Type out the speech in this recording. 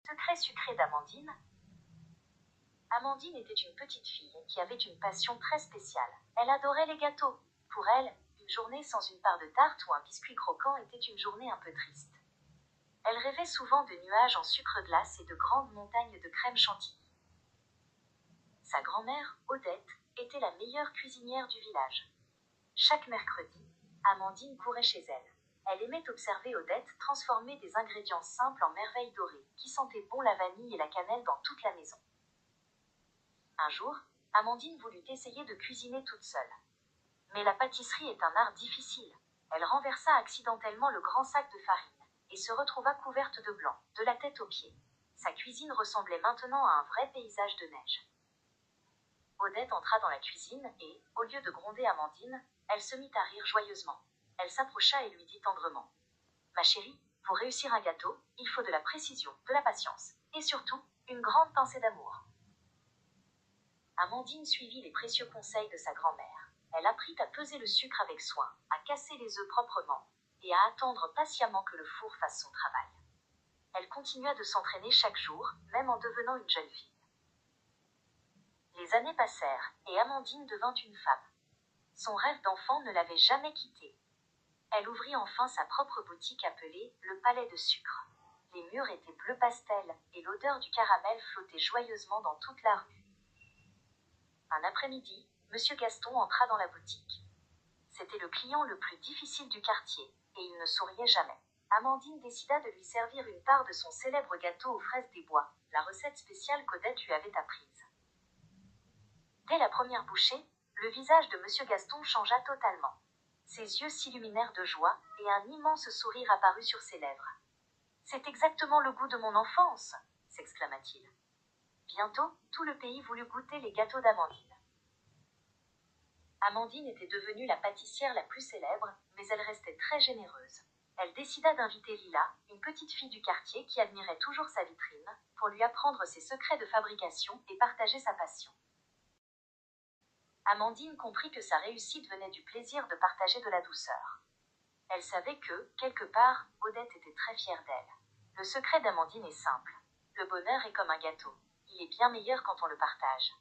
Secret sucré d'Amandine. Amandine était une petite fille qui avait une passion très spéciale. Elle adorait les gâteaux. Pour elle, une journée sans une part de tarte ou un biscuit croquant était une journée un peu triste. Elle rêvait souvent de nuages en sucre glace et de grandes montagnes de crème chantilly. Sa grand-mère, Odette, était la meilleure cuisinière du village. Chaque mercredi, Amandine courait chez elle. Elle aimait observer Odette transformer des ingrédients simples en merveilles dorées, qui sentaient bon la vanille et la cannelle dans toute la maison. Un jour, Amandine voulut essayer de cuisiner toute seule. Mais la pâtisserie est un art difficile. Elle renversa accidentellement le grand sac de farine et se retrouva couverte de blanc, de la tête aux pieds. Sa cuisine ressemblait maintenant à un vrai paysage de neige. Odette entra dans la cuisine et, au lieu de gronder Amandine, elle se mit à rire joyeusement. Elle s'approcha et lui dit tendrement: « Ma chérie, pour réussir un gâteau, il faut de la précision, de la patience, et surtout, une grande pincée d'amour. » Amandine suivit les précieux conseils de sa grand-mère. Elle apprit à peser le sucre avec soin, à casser les œufs proprement, et à attendre patiemment que le four fasse son travail. Elle continua de s'entraîner chaque jour, même en devenant une jeune fille. Les années passèrent, et Amandine devint une femme. Son rêve d'enfant ne l'avait jamais quittée. Elle ouvrit enfin sa propre boutique appelée le Palais de Sucre. Les murs étaient bleu pastel, et l'odeur du caramel flottait joyeusement dans toute la rue. Un après-midi, Monsieur Gaston entra dans la boutique. C'était le client le plus difficile du quartier, et il ne souriait jamais. Amandine décida de lui servir une part de son célèbre gâteau aux fraises des bois, la recette spéciale qu'Odette lui avait apprise. Dès la première bouchée, le visage de Monsieur Gaston changea totalement. Ses yeux s'illuminèrent de joie, et un immense sourire apparut sur ses lèvres. « C'est exactement le goût de mon enfance !» s'exclama-t-il. Bientôt, tout le pays voulut goûter les gâteaux d'Amandine. Amandine était devenue la pâtissière la plus célèbre, mais elle restait très généreuse. Elle décida d'inviter Lila, une petite fille du quartier qui admirait toujours sa vitrine, pour lui apprendre ses secrets de fabrication et partager sa passion. Amandine comprit que sa réussite venait du plaisir de partager de la douceur. Elle savait que, quelque part, Odette était très fière d'elle. Le secret d'Amandine est simple. Le bonheur est comme un gâteau. Il est bien meilleur quand on le partage.